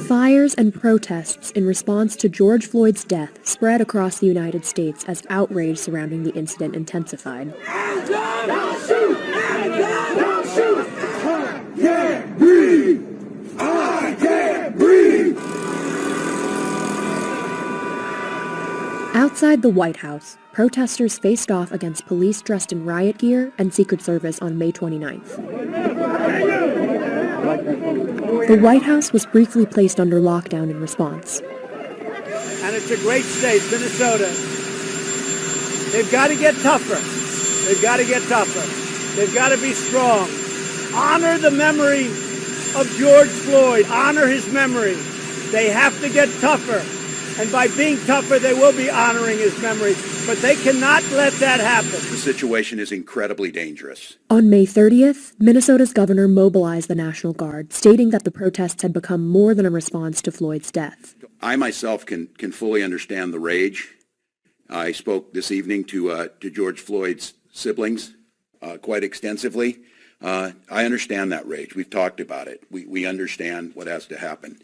Fires and protests in response to George Floyd's death spread across the United States as outrage surrounding the incident intensified. Don't shoot! Don't shoot! I can't breathe! I can't breathe! Outside the White House, protesters faced off against police dressed in riot gear and Secret Service on May 29th. The White House was briefly placed under lockdown in response. And it's a great state, Minnesota. They've got to get tougher. They've got to get tougher. They've got to be strong. Honor the memory of George Floyd. Honor his memory. They have to get tougher. And by being tougher, they will be honoring his memory. But they cannot let that happen. The situation is incredibly dangerous. On May 30th, Minnesota's governor mobilized the National Guard, stating that the protests had become more than a response to Floyd's death. I myself can fully understand the rage. I spoke this evening to George Floyd's siblings quite extensively. I understand that rage. We've talked about it. We understand what has to happen.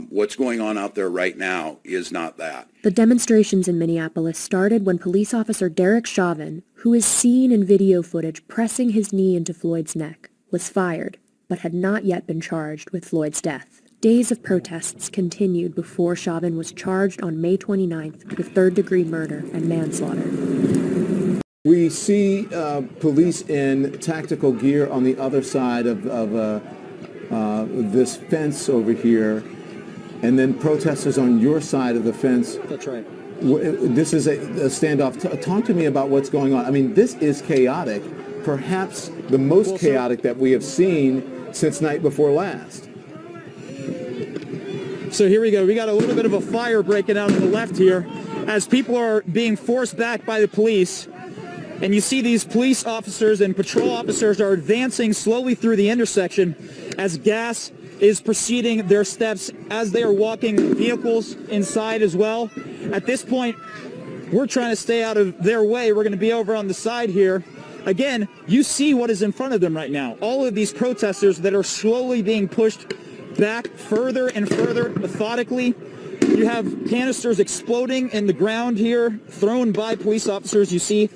What's going on out there right now is not that. The demonstrations in Minneapolis started when police officer Derek Chauvin, who is seen in video footage pressing his knee into Floyd's neck, was fired, but had not yet been charged with Floyd's death. Days of protests continued before Chauvin was charged on May 29th with third-degree murder and manslaughter. We see police in tactical gear on the other side of this fence over here, and then protesters on your side of the fence. That's right. This is a standoff. Talk to me about what's going on. I mean, this is chaotic, perhaps the most chaotic that we have seen since night before last. So here we go. We got a little bit of a fire breaking out on the left here as people are being forced back by the police. And you see these police officers and patrol officers are advancing slowly through the intersection as gas is preceding their steps as they are walking vehicles inside as well. At this point, we're trying to stay out of their way. We're going to be over on the side here. Again, you see what is in front of them right now. All of these protesters that are slowly being pushed back further and further methodically. You have canisters exploding in the ground here, thrown by police officers. You see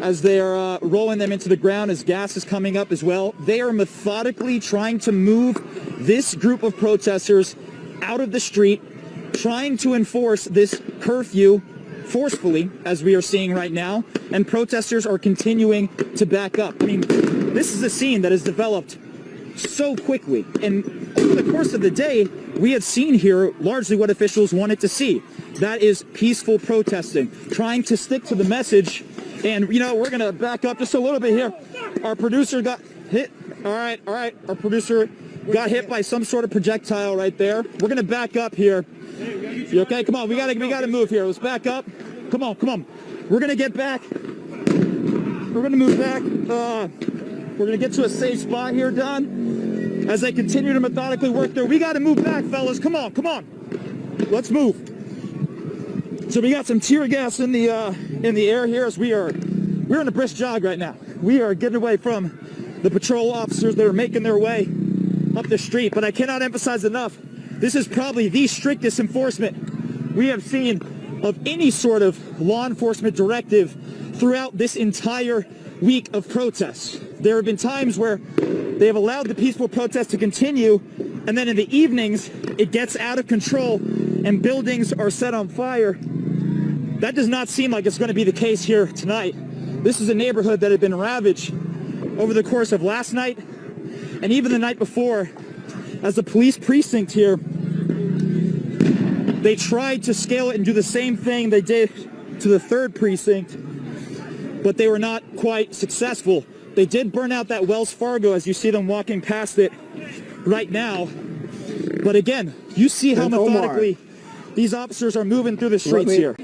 as they are rolling them into the ground as gas is coming up as well. They are methodically trying to move this group of protesters out of the street, trying to enforce this curfew forcefully, as we are seeing right now, and protesters are continuing to back up. I mean, this is a scene that has developed so quickly, and over the course of the day, we have seen here largely what officials wanted to see. That is peaceful protesting, trying to stick to the message. And, you know, we're going to back up just a little bit here. Our producer got hit. All right. Our producer got hit by some sort of projectile right there. We're going to back up here. You okay? Come on. We got to move here. Let's back up. Come on. We're going to get back. We're going to move back. We're going to get to a safe spot here, Don. As they continue to methodically work there. We got to move back, fellas. Come on. Let's move. So we got some tear gas in the air here as we're in a brisk jog right now. We are getting away from the patrol officers that are making their way up the street. But I cannot emphasize enough, this is probably the strictest enforcement we have seen of any sort of law enforcement directive throughout this entire week of protests. There have been times where they have allowed the peaceful protest to continue, and then in the evenings it gets out of control and buildings are set on fire. That does not seem like it's going to be the case here tonight. This is a neighborhood that had been ravaged over the course of last night and even the night before, as the police precinct here, they tried to scale it and do the same thing they did to the 3rd precinct, but they were not quite successful. They did burn out that Wells Fargo as you see them walking past it right now. But again, you see how methodically these officers are moving through the streets here.